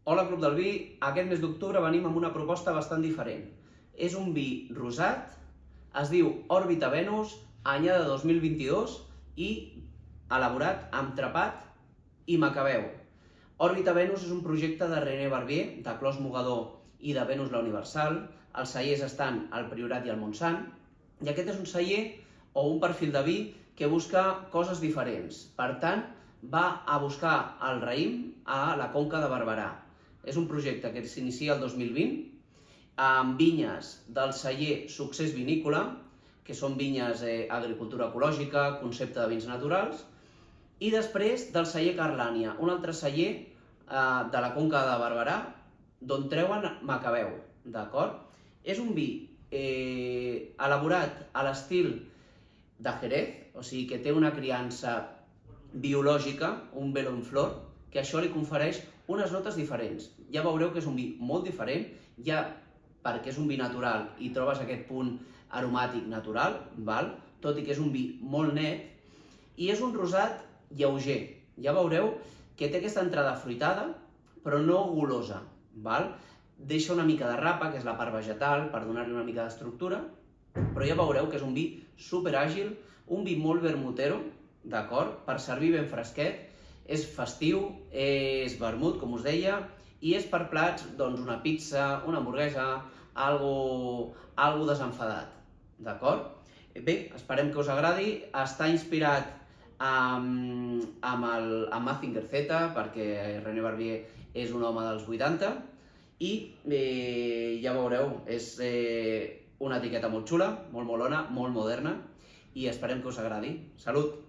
Hola, Club del Vi. Aquest mes d'octubre venim amb una proposta bastant diferent. És un vi rosat, es diu Òrbita Venus, anyada 2022 i elaborat amb Trepat i Macabeu. Òrbita Venus és un projecte de René Barbier, de Clos Mogador i de Venus la Universal. Els cellers estan al Priorat i al Montsant. I aquest és un celler o un perfil de vi que busca coses diferents. Per tant, va a buscar el raïm a la Conca de Barberà. És un projecte que s'inicia el 2020 amb vinyes del celler Succés Vinícola, que són vinyes agricultura ecològica, concepte de vins naturals, i després del celler Carlània, un altre celler de la Conca de Barberà, d'on treuen Macabeu, d'acord? És un vi elaborat a l'estil de Jerez, o sigui que té una criança biològica, un velo en flor, que això li confereix unes notes diferents. Ja veureu que és un vi molt diferent, ja perquè és un vi natural i trobes aquest punt aromàtic natural, tot i que és un vi molt net, i és un rosat lleuger. Ja veureu que té aquesta entrada fruitada, però no golosa. Deixa una mica de rapa, que és la part vegetal, per donar-li una mica d'estructura, però ja veureu que és un vi superàgil, un vi molt vermutero, d'acord? Per servir ben fresquet, és festiu, és vermut, com us deia, i és per plats, doncs, una pizza, una hamburguesa, algo desenfadat, d'acord? Bé, esperem que us agradi. Està inspirat amb Mazinger Z, perquè René Barbier és un home dels 80, i ja veureu, és una etiqueta molt xula, molt molona, molt moderna, i esperem que us agradi. Salut!